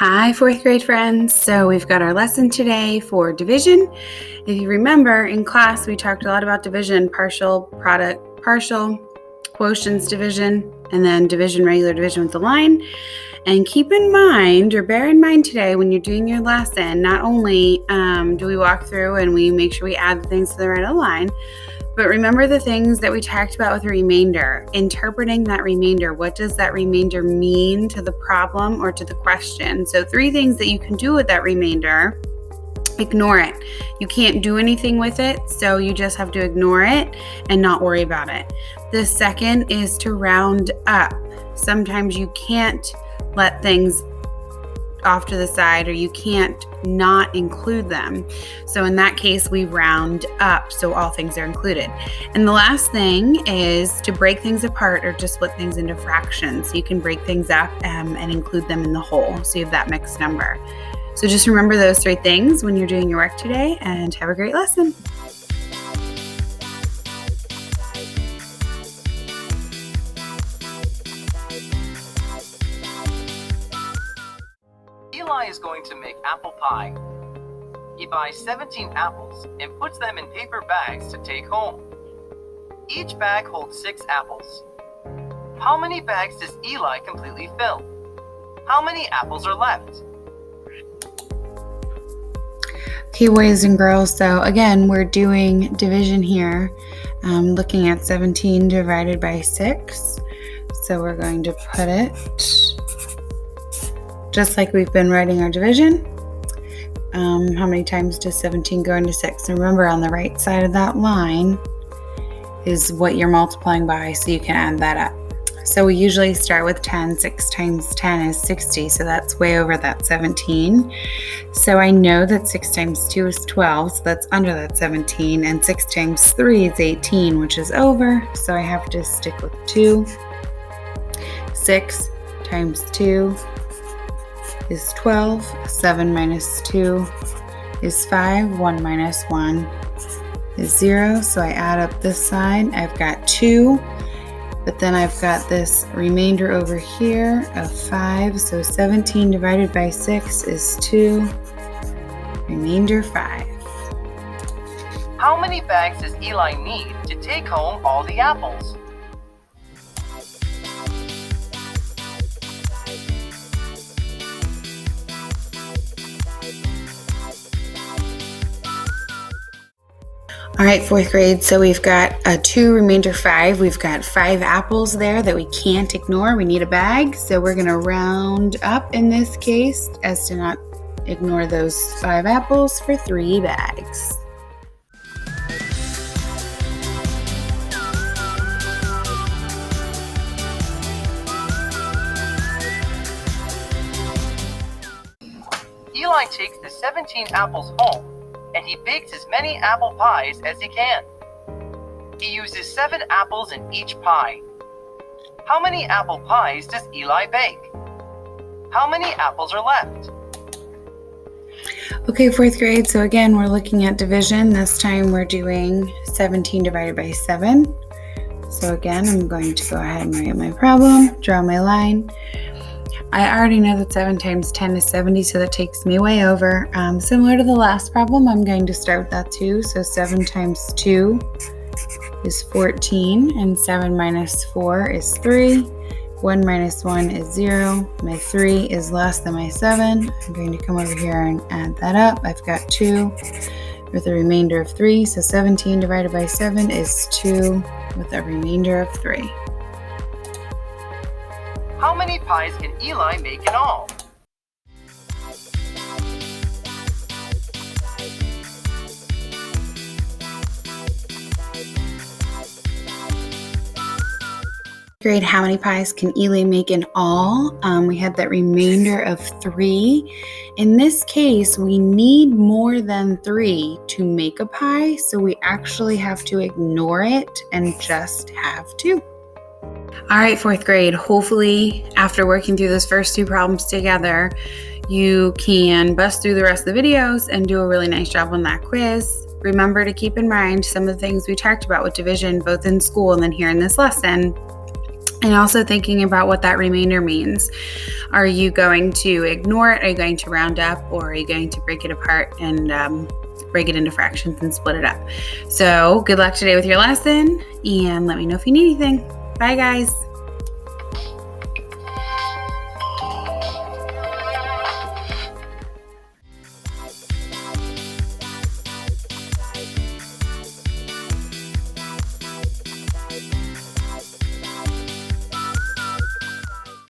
Hi, fourth grade friends. So we've got our lesson today for division. If you remember, in class, we talked a lot about division, partial, product, partial, quotients division, and then division, regular division with the line. And keep in mind, or bear in mind today, when you're doing your lesson, not only do we walk through and we make sure we add the things to the right line, but remember the things that we talked about with the remainder, interpreting that remainder. What does that remainder mean to the problem or to the question? So 3 things that you can do with that remainder. Ignore it. You can't do anything with it, so you just have to ignore it and not worry about it. The second is to round up. Sometimes you can't let things off to the side, or you can't not include them. So in that case, we round up so all things are included. And the last thing is to break things apart or to split things into fractions. So you can break things up and include them in the whole, so you have that mixed number. So just remember those 3 things when you're doing your work today, and have a great lesson. Eli is going to make apple pie. He buys 17 apples and puts them in paper bags to take home. Each bag holds 6 apples. How many bags does Eli completely fill? How many apples are left? Okay, boys and girls, so again, we're doing division here, looking at 17 divided by 6. So we're going to put it just like we've been writing our division. How many times does 17 go into 6? And remember, on the right side of that line is what you're multiplying by, so you can add that up. So we usually start with 10. 6 times 10 is 60, so that's way over that 17. So I know that 6 times 2 is 12, so that's under that 17, and 6 times 3 is 18, which is over, so I have to stick with 2. 6 times 2 is 12. 7 minus 2 is 5. 1 minus 1 is 0. So I add up this side. I've got 2, but then I've got this remainder over here of 5. So 17 divided by 6 is 2. Remainder 5. How many bags does Eli need to take home all the apples? All right, fourth grade, so we've got a 2, remainder 5. We've got 5 apples there that we can't ignore. We need a bag, so we're going to round up in this case as to not ignore those 5 apples for 3 bags. Eli takes the 17 apples home, and he bakes as many apple pies as he can. He uses 7 apples in each pie. How many apple pies does Eli bake? How many apples are left? Okay, fourth grade, so again, we're looking at division. This time we're doing 17 divided by 7. So again, I'm going to go ahead and write my problem, draw my line. I already know that 7 times 10 is 70, so that takes me way over. Similar to the last problem, I'm going to start with that 2. So 7 times 2 is 14, and 7 minus 4 is 3. 1 minus 1 is 0. My 3 is less than my 7. I'm going to come over here and add that up. I've got 2 with a remainder of 3. So 17 divided by 7 is 2 with a remainder of 3. How many pies can Eli make in all? Grade, how many pies can Eli make in all? We had that remainder of 3. In this case, we need more than 3 to make a pie, so we actually have to ignore it and just have 2. All right, fourth grade, hopefully after working through those first 2 problems together, you can bust through the rest of the videos and do a really nice job on that quiz. Remember to keep in mind some of the things we talked about with division, both in school and then here in this lesson. And also thinking about what that remainder means. Are you going to ignore it? Are you going to round up? Or are you going to break it apart and break it into fractions and split it up? So good luck today with your lesson, and let me know if you need anything. Bye, guys.